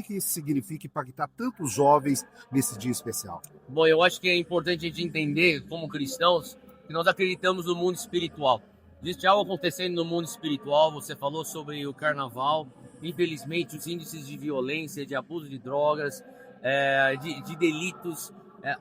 que isso significa impactar tantos jovens nesse dia especial? Bom, eu acho que é importante a gente entender, como cristãos, que nós acreditamos no mundo espiritual. Existe algo acontecendo no mundo espiritual, você falou sobre o carnaval, infelizmente os índices de violência, de abuso de drogas, de delitos,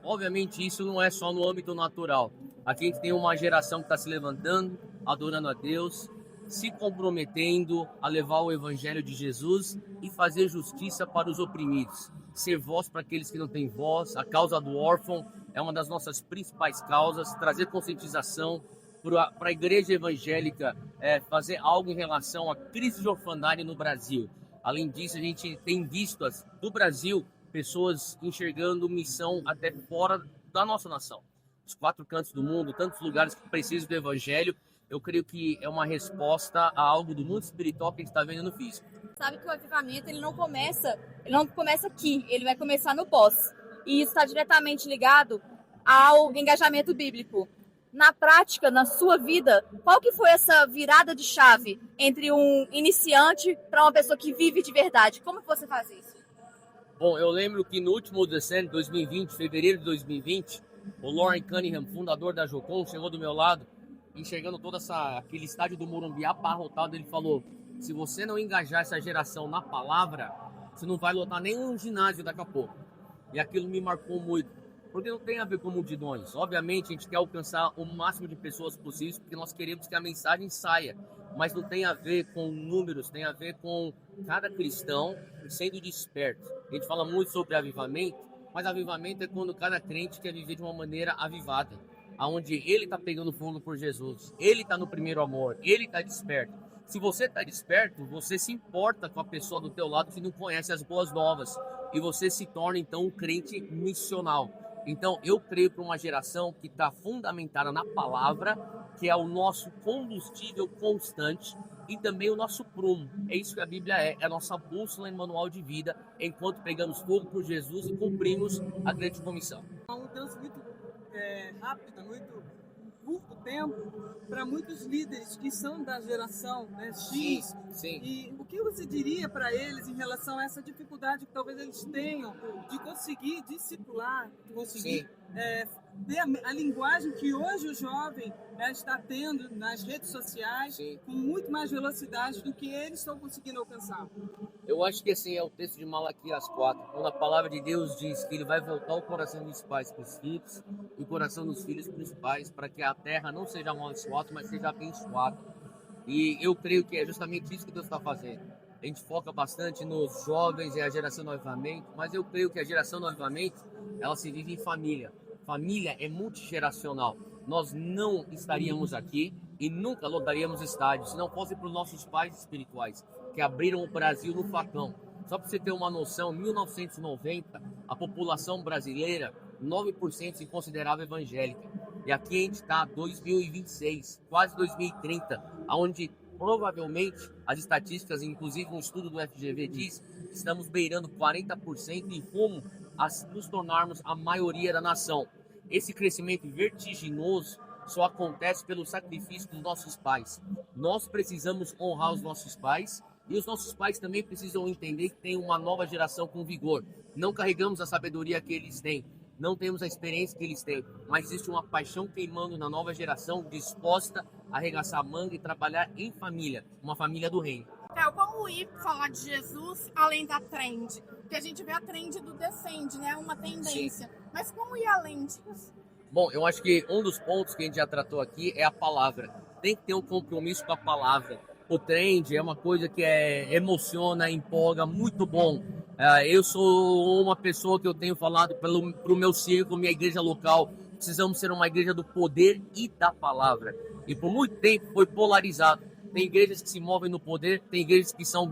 obviamente isso não é só no âmbito natural. Aqui a gente tem uma geração que está se levantando, adorando a Deus, se comprometendo a levar o evangelho de Jesus e fazer justiça para os oprimidos, ser voz para aqueles que não têm voz. A causa do órfão é uma das nossas principais causas, trazer conscientização para a igreja evangélica, fazer algo em relação à crise de orfandade no Brasil. Além disso, a gente tem vistas do Brasil pessoas enxergando missão até fora da nossa nação. Os 4 cantos do mundo, tantos lugares que precisam do evangelho. Eu creio que é uma resposta a algo do mundo espiritual que a gente está vendo no físico. Sabe que o avivamento ele não começa aqui, ele vai começar no pós. E isso está diretamente ligado ao engajamento bíblico. Na prática, na sua vida, qual que foi essa virada de chave entre um iniciante para uma pessoa que vive de verdade? Como que você faz isso? Bom, eu lembro que no último decênio, 2020, fevereiro de 2020, o Lauren Cunningham, fundador da Jocum, chegou do meu lado, enxergando todo aquele estádio do Morumbi abarrotado. Ele falou: se você não engajar essa geração na palavra, você não vai lotar nenhum ginásio daqui a pouco. E aquilo me marcou muito, porque não tem a ver com multidões. Obviamente a gente quer alcançar o máximo de pessoas possível, porque nós queremos que a mensagem saia, mas não tem a ver com números, tem a ver com cada cristão sendo desperto. A gente fala muito sobre avivamento, mas avivamento é quando cada crente quer viver de uma maneira avivada, aonde ele está pegando fogo por Jesus, ele está no primeiro amor, ele está desperto. Se você está desperto, você se importa com a pessoa do teu lado que não conhece as boas novas, e você se torna então um crente missional. Então eu creio para uma geração que está fundamentada na palavra, que é o nosso combustível constante e também o nosso prumo. É isso que a Bíblia é a nossa bússola e manual de vida, enquanto pegamos fogo por Jesus e cumprimos a grande comissão. Uma mudança muito rápida, muito curto tempo, para muitos líderes que são da geração, né, X. Sim. E o que você diria para eles em relação a essa dificuldade que talvez eles tenham de conseguir discipular, de conseguir ter a linguagem que hoje o jovem está tendo nas redes sociais, Sim, com muito mais velocidade do que eles estão conseguindo alcançar? Eu acho que assim é o texto de Malaquias 4, quando a palavra de Deus diz que ele vai voltar o coração dos pais para os filhos e o coração dos filhos para os pais, para que a terra não seja amaldiçoada, mas seja abençoada. E eu creio que é justamente isso que Deus está fazendo. A gente foca bastante nos jovens e a geração do avivamento, mas eu creio que a geração do avivamento, ela se vive em família. Família é multigeracional. Nós não estaríamos aqui e nunca lotaríamos estádios se não fosse para os nossos pais espirituais, que abriram o Brasil no facão. Só para você ter uma noção, em 1990, a população brasileira, 9% se considerava evangélica. E aqui a gente está 2026, quase 2030, onde provavelmente as estatísticas, inclusive um estudo do FGV diz que estamos beirando 40% e rumo a nos tornarmos a maioria da nação. Esse crescimento vertiginoso só acontece pelo sacrifício dos nossos pais. Nós precisamos honrar os nossos pais e os nossos pais também precisam entender que tem uma nova geração com vigor. Não carregamos a sabedoria que eles têm, não temos a experiência que eles têm, mas existe uma paixão queimando na nova geração disposta a arregaçar a manga e trabalhar em família, uma família do reino. Como ir falar de Jesus além da trend? Porque a gente vê a trend do descende, né? Uma tendência. Sim. Mas como ir além disso? Bom, eu acho que um dos pontos que a gente já tratou aqui é a palavra. Tem que ter um compromisso com a palavra. O trend é uma coisa que emociona, empolga, muito bom. Eu sou uma pessoa que eu tenho falado para o meu círculo, minha igreja local. Precisamos ser uma igreja do poder e da palavra. E por muito tempo foi polarizado. Tem igrejas que se movem no poder, tem igrejas que são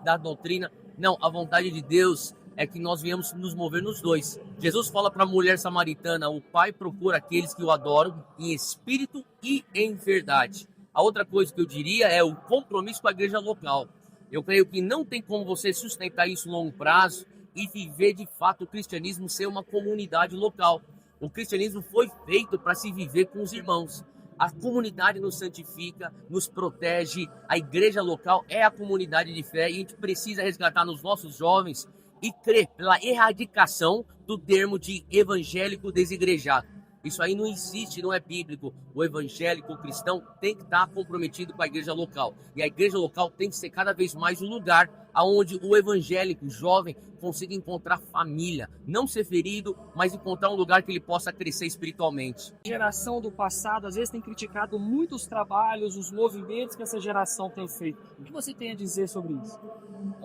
da doutrina. Não, a vontade de Deus é que nós viemos nos mover nos dois. Jesus fala para a mulher samaritana: o Pai procura aqueles que o adoram em espírito e em verdade. A outra coisa que eu diria é o compromisso com a igreja local. Eu creio que não tem como você sustentar isso a longo prazo e viver de fato o cristianismo ser uma comunidade local. O cristianismo foi feito para se viver com os irmãos. A comunidade nos santifica, nos protege. A igreja local é a comunidade de fé e a gente precisa resgatar nos nossos jovens e crer pela erradicação do termo de evangélico desigrejado. Isso aí não existe, não é bíblico. O evangélico cristão tem que estar comprometido com a igreja local. E a igreja local tem que ser cada vez mais um lugar onde o evangélico jovem consiga encontrar família. Não ser ferido, mas encontrar um lugar que ele possa crescer espiritualmente. A geração do passado às vezes tem criticado muitos trabalhos, os movimentos que essa geração tem feito. O que você tem a dizer sobre isso?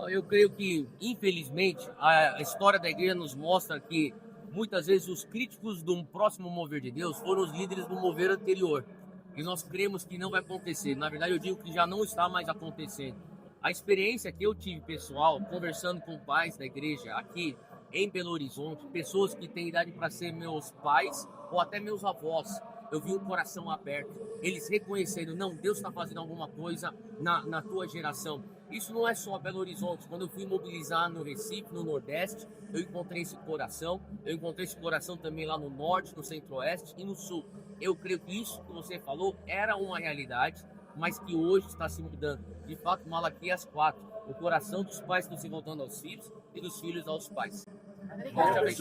Eu creio que, infelizmente, a história da igreja nos mostra que muitas vezes os críticos do próximo mover de Deus foram os líderes do mover anterior. E nós cremos que não vai acontecer. Na verdade, eu digo que já não está mais acontecendo. A experiência que eu tive pessoal, conversando com pais da igreja aqui em Belo Horizonte, pessoas que têm idade para ser meus pais ou até meus avós, eu vi um coração aberto. Eles reconhecendo, não, Deus está fazendo alguma coisa na tua geração. Isso não é só Belo Horizonte. Quando eu fui mobilizar no Recife, no Nordeste, eu encontrei esse coração. Eu encontrei esse coração também lá no Norte, no Centro-Oeste e no Sul. Eu creio que isso que você falou era uma realidade, mas que hoje está se mudando. De fato, Malaquias 4, o coração dos pais estão se voltando aos filhos e dos filhos aos pais. Obrigada.